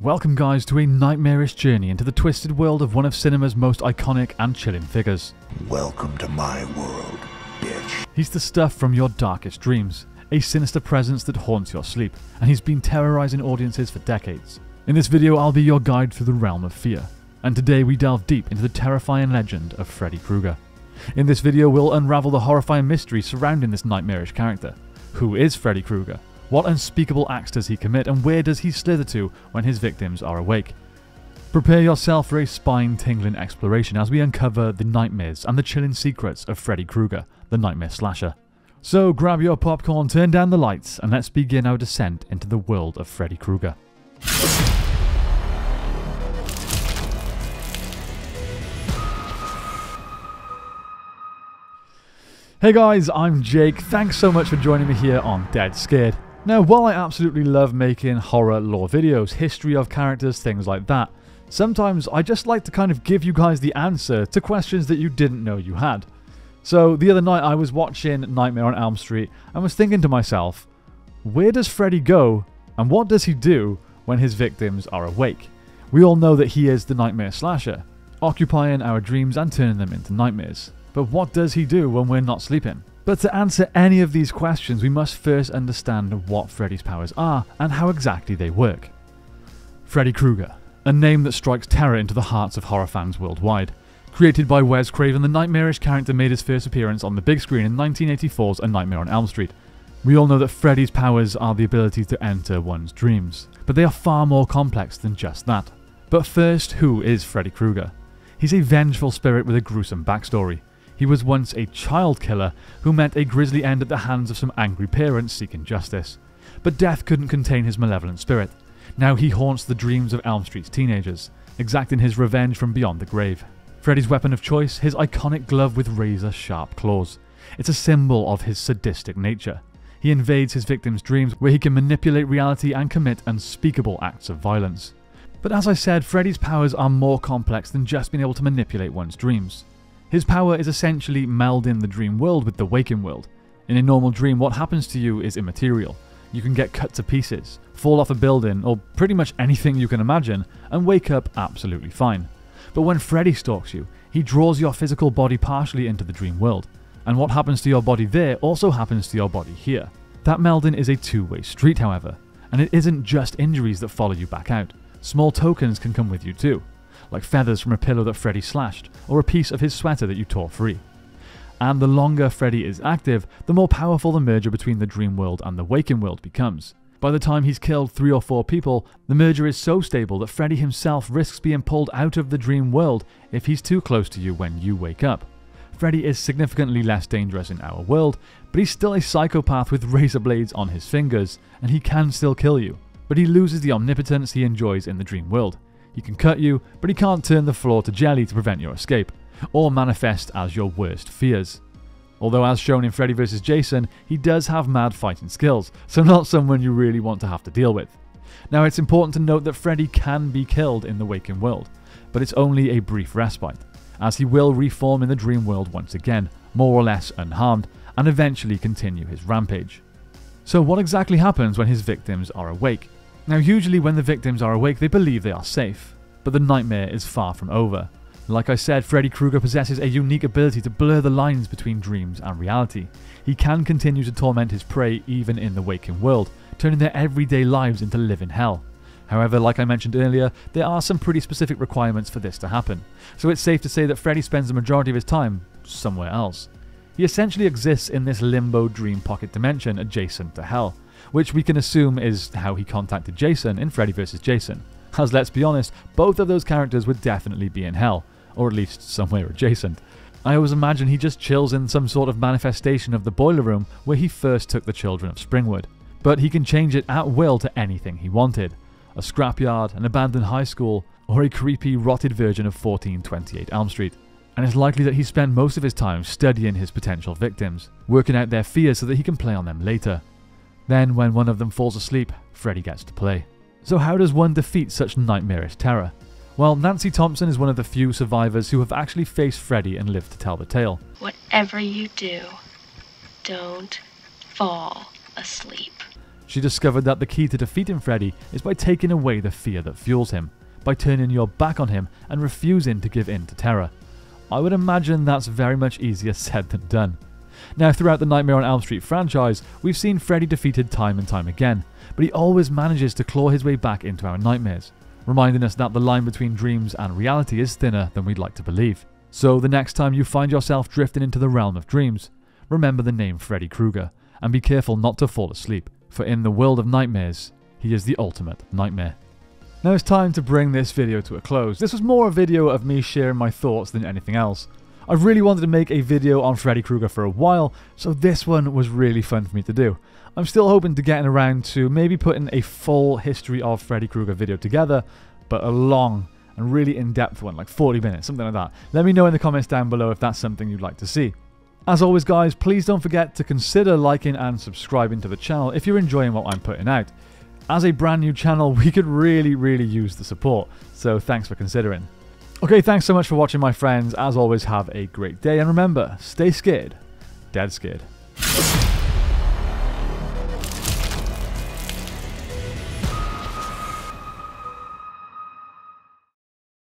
Welcome guys to a nightmarish journey into the twisted world of one of cinema's most iconic and chilling figures. Welcome to my world, bitch. He's the stuff from your darkest dreams, a sinister presence that haunts your sleep, and he's been terrorizing audiences for decades. In this video I'll be your guide through the realm of fear, and today we delve deep into the terrifying legend of Freddy Krueger. In this video we'll unravel the horrifying mystery surrounding this nightmarish character. Who is Freddy Krueger? What unspeakable acts does he commit, and where does he slither to when his victims are awake? Prepare yourself for a spine-tingling exploration as we uncover the nightmares and the chilling secrets of Freddy Krueger, the nightmare slasher. So grab your popcorn, turn down the lights, and let's begin our descent into the world of Freddy Krueger. Hey guys, I'm Jake. Thanks so much for joining me here on Dead Scared. Now, while I absolutely love making horror lore videos, history of characters, things like that, sometimes I just like to kind of give you guys the answer to questions that you didn't know you had. So the other night I was watching Nightmare on Elm Street and was thinking to myself, where does Freddy go and what does he do when his victims are awake? We all know that he is the nightmare slasher, occupying our dreams and turning them into nightmares. But what does he do when we're not sleeping? But to answer any of these questions, we must first understand what Freddy's powers are and how exactly they work. Freddy Krueger, a name that strikes terror into the hearts of horror fans worldwide. Created by Wes Craven, the nightmarish character made his first appearance on the big screen in 1984's A Nightmare on Elm Street. We all know that Freddy's powers are the ability to enter one's dreams, but they are far more complex than just that. But first, who is Freddy Krueger? He's a vengeful spirit with a gruesome backstory. He was once a child killer who met a grisly end at the hands of some angry parents seeking justice. But death couldn't contain his malevolent spirit. Now he haunts the dreams of Elm Street's teenagers, exacting his revenge from beyond the grave. Freddy's weapon of choice, his iconic glove with razor-sharp claws. It's a symbol of his sadistic nature. He invades his victims' dreams where he can manipulate reality and commit unspeakable acts of violence. But as I said, Freddy's powers are more complex than just being able to manipulate one's dreams. His power is essentially melding the dream world with the waking world. In a normal dream, what happens to you is immaterial. You can get cut to pieces, fall off a building, or pretty much anything you can imagine, and wake up absolutely fine. But when Freddy stalks you, he draws your physical body partially into the dream world. And what happens to your body there also happens to your body here. That melding is a two-way street, however. And it isn't just injuries that follow you back out. Small tokens can come with you too, like feathers from a pillow that Freddy slashed, or a piece of his sweater that you tore free. And the longer Freddy is active, the more powerful the merger between the dream world and the waking world becomes. By the time he's killed 3 or 4 people, the merger is so stable that Freddy himself risks being pulled out of the dream world if he's too close to you when you wake up. Freddy is significantly less dangerous in our world, but he's still a psychopath with razor blades on his fingers, and he can still kill you. But he loses the omnipotence he enjoys in the dream world. He can cut you, but he can't turn the floor to jelly to prevent your escape, or manifest as your worst fears. Although as shown in Freddy vs. Jason, he does have mad fighting skills, so not someone you really want to have to deal with. Now it's important to note that Freddy can be killed in the waking world, but it's only a brief respite, as he will reform in the dream world once again, more or less unharmed, and eventually continue his rampage. So what exactly happens when his victims are awake? Now usually when the victims are awake they believe they are safe, but the nightmare is far from over. Like I said, Freddy Krueger possesses a unique ability to blur the lines between dreams and reality. He can continue to torment his prey even in the waking world, turning their everyday lives into living hell. However, like I mentioned earlier, there are some pretty specific requirements for this to happen, so it's safe to say that Freddy spends the majority of his time somewhere else. He essentially exists in this limbo dream pocket dimension adjacent to hell, which we can assume is how he contacted Jason in Freddy vs. Jason, as let's be honest, both of those characters would definitely be in hell, or at least somewhere adjacent. I always imagine he just chills in some sort of manifestation of the boiler room where he first took the children of Springwood, but he can change it at will to anything he wanted. A scrapyard, an abandoned high school, or a creepy, rotted version of 1428 Elm Street. And it's likely that he spent most of his time studying his potential victims, working out their fears so that he can play on them later. Then, when one of them falls asleep, Freddy gets to play. So how does one defeat such nightmarish terror? Well, Nancy Thompson is one of the few survivors who have actually faced Freddy and lived to tell the tale. Whatever you do, don't fall asleep. She discovered that the key to defeating Freddy is by taking away the fear that fuels him, by turning your back on him and refusing to give in to terror. I would imagine that's very much easier said than done. Now, throughout the Nightmare on Elm Street franchise, we've seen Freddy defeated time and time again, but he always manages to claw his way back into our nightmares, reminding us that the line between dreams and reality is thinner than we'd like to believe. So the next time you find yourself drifting into the realm of dreams, remember the name Freddy Krueger, and be careful not to fall asleep, for in the world of nightmares, he is the ultimate nightmare. Now it's time to bring this video to a close. This was more a video of me sharing my thoughts than anything else. I've really wanted to make a video on Freddy Krueger for a while, so this one was really fun for me to do. I'm still hoping to getting around to maybe putting a full history of Freddy Krueger video together, but a long and really in-depth one, like 40 minutes, something like that. Let me know in the comments down below if that's something you'd like to see. As always guys, please don't forget to consider liking and subscribing to the channel if you're enjoying what I'm putting out. As a brand new channel, we could really use the support, so thanks for considering. Okay, thanks so much for watching my friends. As always, have a great day, and remember, stay scared, dead scared.